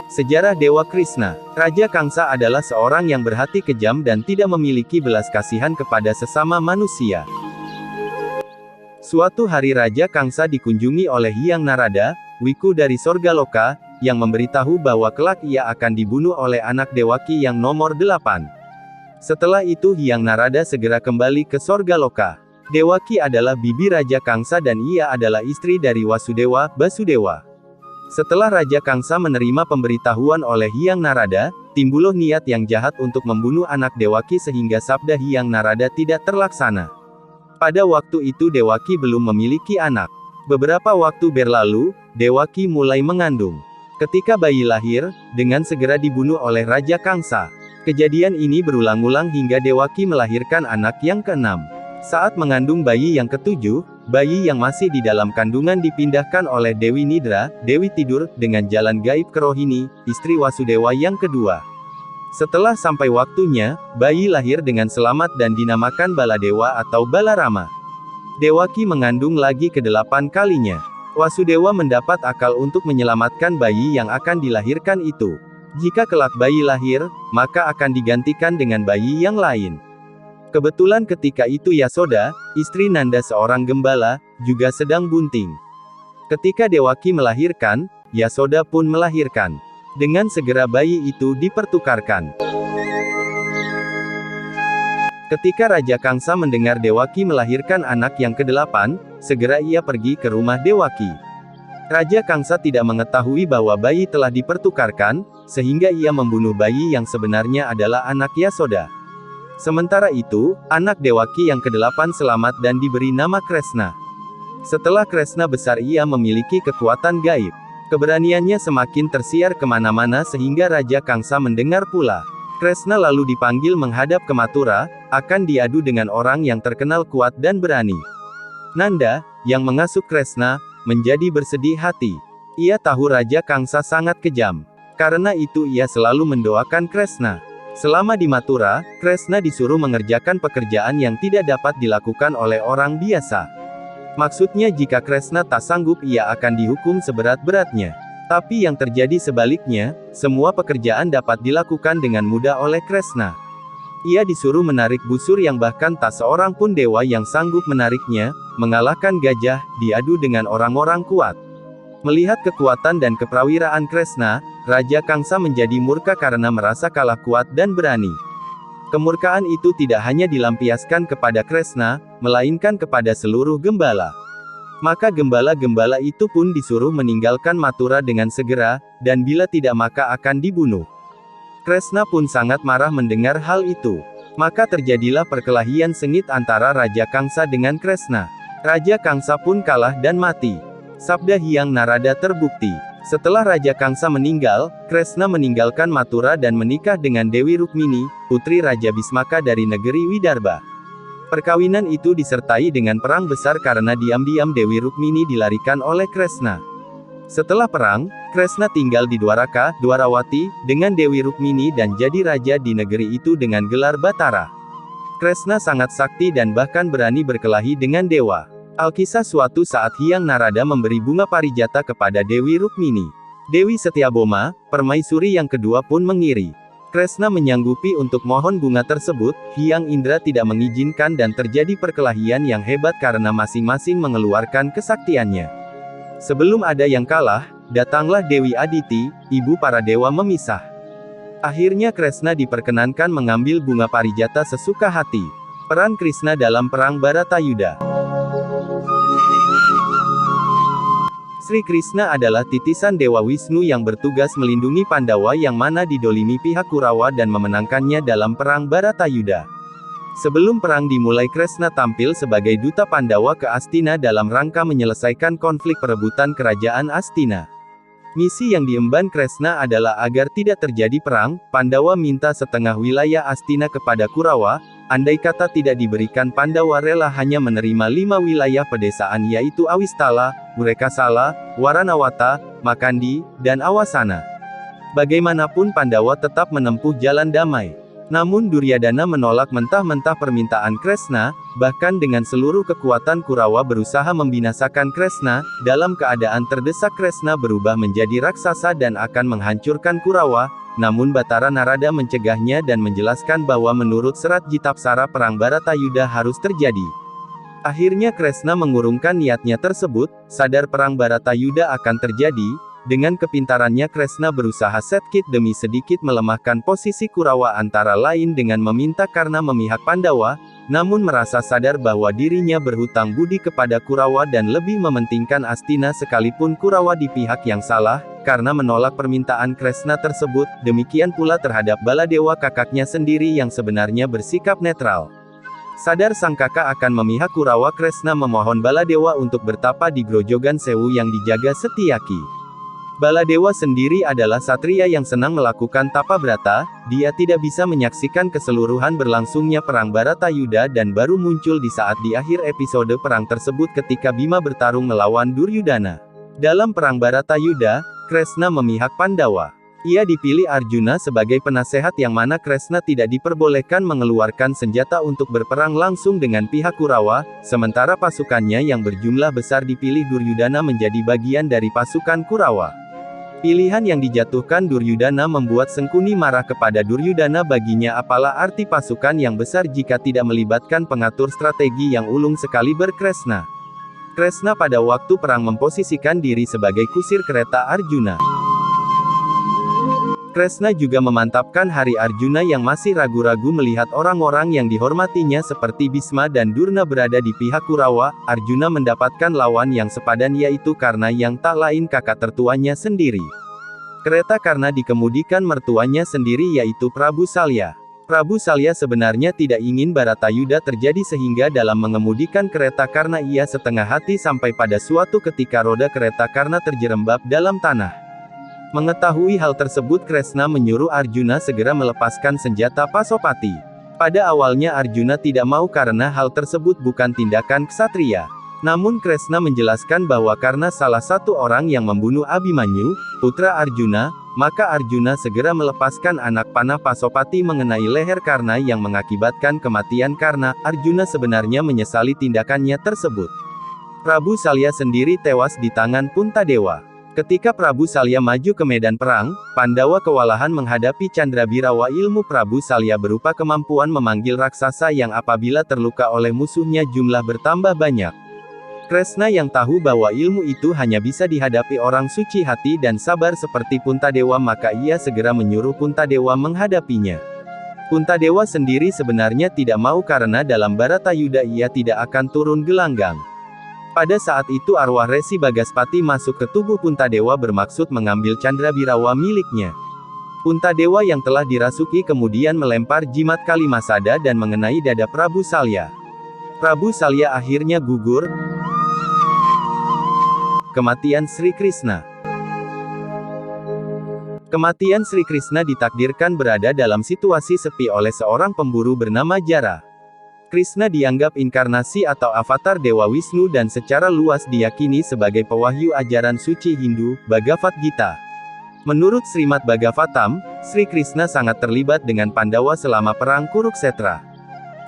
Sejarah Dewa Krishna. Raja Kangsa adalah seorang yang berhati kejam dan tidak memiliki belas kasihan kepada sesama manusia. Suatu hari Raja Kangsa dikunjungi oleh Hyang Narada, Wiku dari Sorgaloka, yang memberitahu bahwa kelak ia akan dibunuh oleh anak Dewaki yang nomor 8. Setelah itu Hyang Narada segera kembali ke Sorgaloka. Dewaki adalah bibi Raja Kangsa dan ia adalah istri dari Wasudewa, Basudewa. Setelah Raja Kangsa menerima pemberitahuan oleh Hyang Narada, timbullah niat yang jahat untuk membunuh anak Dewaki sehingga sabda Hyang Narada tidak terlaksana. Pada waktu itu Dewaki belum memiliki anak. Beberapa waktu berlalu, Dewaki mulai mengandung. Ketika bayi lahir, dengan segera dibunuh oleh Raja Kangsa. Kejadian ini berulang-ulang hingga Dewaki melahirkan anak yang keenam. Saat mengandung bayi yang ketujuh, bayi yang masih di dalam kandungan dipindahkan oleh Dewi Nidra, Dewi Tidur, dengan jalan gaib ke Rohini, istri Wasudewa yang kedua. Setelah sampai waktunya, bayi lahir dengan selamat dan dinamakan Baladewa atau Balarama. Dewaki mengandung lagi ke-8 kalinya. Wasudewa mendapat akal untuk menyelamatkan bayi yang akan dilahirkan itu. Jika kelak bayi lahir, maka akan digantikan dengan bayi yang lain. Kebetulan ketika itu Yasoda, istri Nanda seorang gembala, juga sedang bunting. Ketika Dewaki melahirkan, Yasoda pun melahirkan. Dengan segera bayi itu dipertukarkan. Ketika Raja Kangsa mendengar Dewaki melahirkan anak yang ke-8, segera ia pergi ke rumah Dewaki. Raja Kangsa tidak mengetahui bahwa bayi telah dipertukarkan, sehingga ia membunuh bayi yang sebenarnya adalah anak Yasoda. Sementara itu, anak Dewaki yang ke-8 selamat dan diberi nama Kresna. Setelah Kresna besar ia memiliki kekuatan gaib. Keberaniannya semakin tersiar kemana-mana sehingga Raja Kangsa mendengar pula. Kresna lalu dipanggil menghadap ke Mathura, akan diadu dengan orang yang terkenal kuat dan berani. Nanda, yang mengasuh Kresna, menjadi bersedih hati. Ia tahu Raja Kangsa sangat kejam. Karena itu ia selalu mendoakan Kresna. Selama di Mathura, Kresna disuruh mengerjakan pekerjaan yang tidak dapat dilakukan oleh orang biasa. Maksudnya jika Kresna tak sanggup ia akan dihukum seberat-beratnya. Tapi yang terjadi sebaliknya, semua pekerjaan dapat dilakukan dengan mudah oleh Kresna. Ia disuruh menarik busur yang bahkan tak seorang pun dewa yang sanggup menariknya, mengalahkan gajah, diadu dengan orang-orang kuat. Melihat kekuatan dan keprawiraan Kresna, Raja Kangsa menjadi murka karena merasa kalah kuat dan berani. Kemurkaan itu tidak hanya dilampiaskan kepada Kresna, melainkan kepada seluruh gembala. Maka gembala-gembala itu pun disuruh meninggalkan Mathura dengan segera, dan bila tidak maka akan dibunuh. Kresna pun sangat marah mendengar hal itu. Maka terjadilah perkelahian sengit antara Raja Kangsa dengan Kresna. Raja Kangsa pun kalah dan mati. Sabda Hyang Narada terbukti. Setelah Raja Kangsa meninggal, Kresna meninggalkan Mathura dan menikah dengan Dewi Rukmini, putri Raja Bismaka dari negeri Widarba. Perkawinan itu disertai dengan perang besar karena diam-diam Dewi Rukmini dilarikan oleh Kresna. Setelah perang, Kresna tinggal di Dwaraka, Dwarawati, dengan Dewi Rukmini dan jadi raja di negeri itu dengan gelar Batara. Kresna sangat sakti dan bahkan berani berkelahi dengan dewa. Alkisah suatu saat Hyang Narada memberi bunga parijata kepada Dewi Rukmini. Dewi Setyaboma, permaisuri yang kedua pun mengiri. Kresna menyanggupi untuk mohon bunga tersebut, Hyang Indra tidak mengizinkan dan terjadi perkelahian yang hebat karena masing-masing mengeluarkan kesaktiannya. Sebelum ada yang kalah, datanglah Dewi Aditi, ibu para dewa memisah. Akhirnya Kresna diperkenankan mengambil bunga parijata sesuka hati. Peran Krishna dalam Perang Bharatayuda. Sri Krishna adalah titisan Dewa Wisnu yang bertugas melindungi Pandawa yang mana didolimi pihak Kurawa dan memenangkannya dalam Perang Bharatayuda. Sebelum perang dimulai Kresna tampil sebagai duta Pandawa ke Astina dalam rangka menyelesaikan konflik perebutan kerajaan Astina. Misi yang diemban Kresna adalah agar tidak terjadi perang. Pandawa minta setengah wilayah Astina kepada Kurawa, andai kata tidak diberikan Pandawa rela hanya menerima 5 wilayah pedesaan yaitu Awistala, Urekasala, Waranawata, Makandi, dan Awasana. Bagaimanapun Pandawa tetap menempuh jalan damai. Namun Duryodhana menolak mentah-mentah permintaan Kresna, bahkan dengan seluruh kekuatan Kurawa berusaha membinasakan Kresna. Dalam keadaan terdesak Kresna berubah menjadi raksasa dan akan menghancurkan Kurawa, namun Batara Narada mencegahnya dan menjelaskan bahwa menurut serat Jitapsara perang Baratayuda harus terjadi. Akhirnya Kresna mengurungkan niatnya tersebut, sadar perang Baratayuda akan terjadi. Dengan kepintarannya Kresna berusaha sedikit demi sedikit melemahkan posisi Kurawa antara lain dengan meminta karena memihak Pandawa, namun merasa sadar bahwa dirinya berhutang budi kepada Kurawa dan lebih mementingkan Astina sekalipun Kurawa di pihak yang salah, karena menolak permintaan Kresna tersebut, demikian pula terhadap Baladewa kakaknya sendiri yang sebenarnya bersikap netral. Sadar sang kakak akan memihak Kurawa, Kresna memohon Baladewa untuk bertapa di Grojogan Sewu yang dijaga Setyaki. Baladewa sendiri adalah satria yang senang melakukan tapa brata, dia tidak bisa menyaksikan keseluruhan berlangsungnya perang Baratayuda dan baru muncul di saat di akhir episode perang tersebut ketika Bima bertarung melawan Duryodhana. Dalam perang Baratayuda, Kresna memihak Pandawa. Ia dipilih Arjuna sebagai penasehat yang mana Kresna tidak diperbolehkan mengeluarkan senjata untuk berperang langsung dengan pihak Kurawa, sementara pasukannya yang berjumlah besar dipilih Duryodhana menjadi bagian dari pasukan Kurawa. Pilihan yang dijatuhkan Duryodhana membuat Sengkuni marah kepada Duryodhana. Baginya apalah arti pasukan yang besar jika tidak melibatkan pengatur strategi yang ulung sekaliber Kresna. Kresna pada waktu perang memposisikan diri sebagai kusir kereta Arjuna. Kresna juga memantapkan hari Arjuna yang masih ragu-ragu melihat orang-orang yang dihormatinya seperti Bisma dan Durna berada di pihak Kurawa. Arjuna mendapatkan lawan yang sepadan yaitu Karna yang tak lain kakak tertuanya sendiri. Kereta Karna dikemudikan mertuanya sendiri yaitu Prabu Salya. Prabu Salya sebenarnya tidak ingin Baratayuda terjadi sehingga dalam mengemudikan kereta Karna ia setengah hati sampai pada suatu ketika roda kereta Karna terjerembab dalam tanah. Mengetahui hal tersebut Kresna menyuruh Arjuna segera melepaskan senjata Pasopati. Pada awalnya Arjuna tidak mau karena hal tersebut bukan tindakan ksatria. Namun Kresna menjelaskan bahwa karena salah satu orang yang membunuh Abhimanyu, putra Arjuna, maka Arjuna segera melepaskan anak panah Pasopati mengenai leher Karna yang mengakibatkan kematian Karna. Arjuna sebenarnya menyesali tindakannya tersebut. Prabu Salya sendiri tewas di tangan Puntadewa. Ketika Prabu Salya maju ke medan perang, Pandawa kewalahan menghadapi Candrabirawa. Ilmu Prabu Salya berupa kemampuan memanggil raksasa yang apabila terluka oleh musuhnya jumlah bertambah banyak. Kresna yang tahu bahwa ilmu itu hanya bisa dihadapi orang suci hati dan sabar seperti Puntadewa maka ia segera menyuruh Puntadewa menghadapinya. Puntadewa sendiri sebenarnya tidak mau karena dalam Baratayuda ia tidak akan turun gelanggang. Pada saat itu arwah Resi Bagaspati masuk ke tubuh Puntadewa bermaksud mengambil Candrabirawa miliknya. Puntadewa yang telah dirasuki kemudian melempar jimat Kalimasada dan mengenai dada Prabu Salya. Prabu Salya akhirnya gugur. Kematian Sri Krishna. Kematian Sri Krishna ditakdirkan berada dalam situasi sepi oleh seorang pemburu bernama Jara. Krishna dianggap inkarnasi atau avatar Dewa Wisnu dan secara luas diyakini sebagai pewahyu ajaran suci Hindu, Bhagavad Gita. Menurut Srimad Bhagavatam, Sri Krishna sangat terlibat dengan Pandawa selama perang Kuruksetra.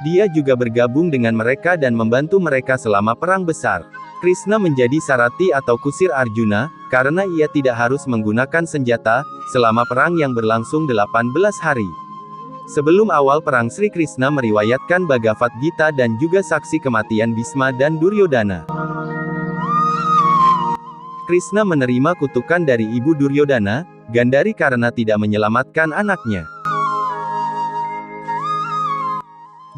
Dia juga bergabung dengan mereka dan membantu mereka selama perang besar. Krishna menjadi sarati atau kusir Arjuna, karena ia tidak harus menggunakan senjata, selama perang yang berlangsung 18 hari. Sebelum awal perang Sri Krishna meriwayatkan Bhagavad Gita dan juga saksi kematian Bhisma dan Duryodhana. Krishna menerima kutukan dari ibu Duryodhana, Gandhari karena tidak menyelamatkan anaknya.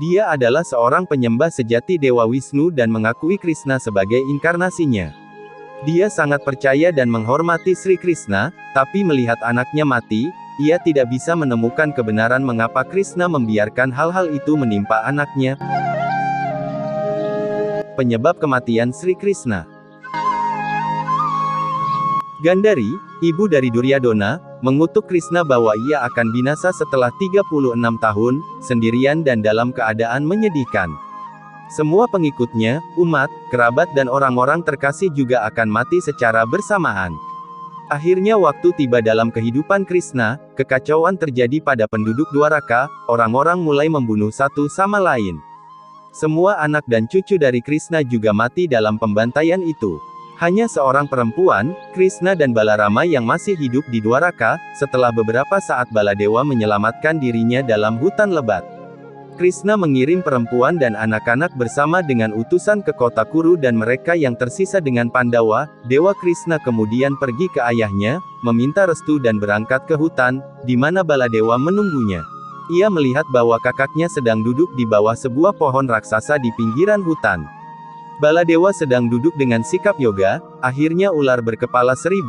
Dia adalah seorang penyembah sejati Dewa Wisnu dan mengakui Krishna sebagai inkarnasinya. Dia sangat percaya dan menghormati Sri Krishna, tapi melihat anaknya mati, ia tidak bisa menemukan kebenaran mengapa Krishna membiarkan hal-hal itu menimpa anaknya. Penyebab kematian Sri Krishna. Gandhari, ibu dari Duryodhana, mengutuk Krishna bahwa ia akan binasa setelah 36 tahun, sendirian dan dalam keadaan menyedihkan. Semua pengikutnya, umat, kerabat dan orang-orang terkasih juga akan mati secara bersamaan. Akhirnya waktu tiba dalam kehidupan Krishna, kekacauan terjadi pada penduduk Dwaraka, orang-orang mulai membunuh satu sama lain. Semua anak dan cucu dari Krishna juga mati dalam pembantaian itu. Hanya seorang perempuan, Krishna dan Balarama yang masih hidup di Dwaraka, setelah beberapa saat Baladewa menyelamatkan dirinya dalam hutan lebat. Krishna mengirim perempuan dan anak-anak bersama dengan utusan ke kota Kuru dan mereka yang tersisa dengan Pandawa. Dewa Krishna kemudian pergi ke ayahnya, meminta restu dan berangkat ke hutan, di mana Baladewa menunggunya. Ia melihat bahwa kakaknya sedang duduk di bawah sebuah pohon raksasa di pinggiran hutan. Baladewa sedang duduk dengan sikap yoga, akhirnya ular berkepala 1000,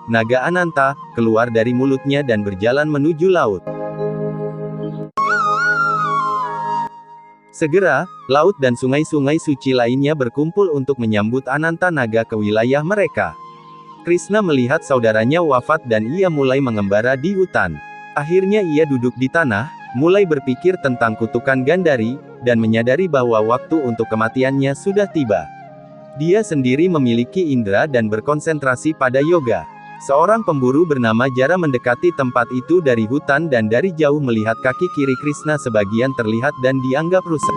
naga Ananta, keluar dari mulutnya dan berjalan menuju laut. Segera, laut dan sungai-sungai suci lainnya berkumpul untuk menyambut Ananta Naga ke wilayah mereka. Krishna melihat saudaranya wafat dan ia mulai mengembara di hutan. Akhirnya ia duduk di tanah, mulai berpikir tentang kutukan Gandhari, dan menyadari bahwa waktu untuk kematiannya sudah tiba. Dia sendiri memiliki indera dan berkonsentrasi pada yoga. Seorang pemburu bernama Jara mendekati tempat itu dari hutan dan dari jauh melihat kaki kiri Krishna sebagian terlihat dan dianggap rusak.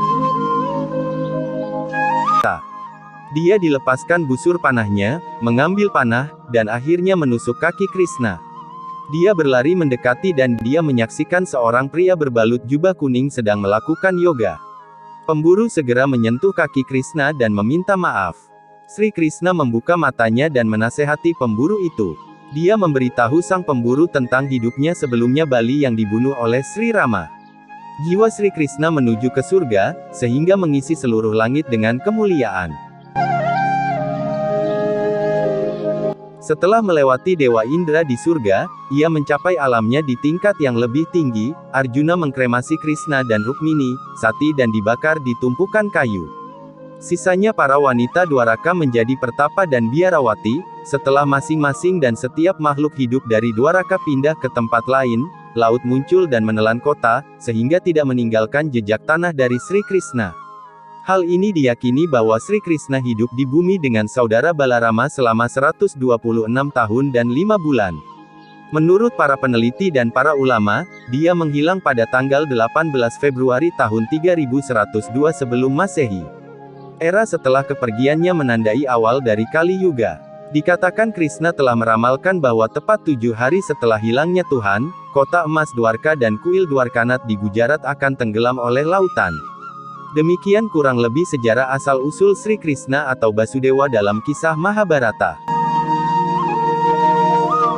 Dia dilepaskan busur panahnya, mengambil panah, dan akhirnya menusuk kaki Krishna. Dia berlari mendekati dan dia menyaksikan seorang pria berbalut jubah kuning sedang melakukan yoga. Pemburu segera menyentuh kaki Krishna dan meminta maaf. Sri Krishna membuka matanya dan menasehati pemburu itu. Dia memberitahu sang pemburu tentang hidupnya sebelumnya Bali yang dibunuh oleh Sri Rama. Jiwa Sri Krishna menuju ke surga, sehingga mengisi seluruh langit dengan kemuliaan. Setelah melewati Dewa Indra di surga, ia mencapai alamnya di tingkat yang lebih tinggi. Arjuna mengkremasi Krishna dan Rukmini, Sati dan dibakar di tumpukan kayu. Sisanya para wanita Dwaraka menjadi pertapa dan biarawati. Setelah masing-masing dan setiap makhluk hidup dari Dwaraka pindah ke tempat lain, laut muncul dan menelan kota, sehingga tidak meninggalkan jejak tanah dari Sri Krishna. Hal ini diyakini bahwa Sri Krishna hidup di bumi dengan saudara Balarama selama 126 tahun dan 5 bulan. Menurut para peneliti dan para ulama, dia menghilang pada tanggal 18 Februari tahun 3102 sebelum Masehi. Era setelah kepergiannya menandai awal dari Kali Yuga. Dikatakan Krishna telah meramalkan bahwa tepat 7 hari setelah hilangnya Tuhan, kota emas Dwarka dan kuil Dwarkanath di Gujarat akan tenggelam oleh lautan. Demikian kurang lebih sejarah asal-usul Sri Krishna atau Basudewa dalam kisah Mahabharata.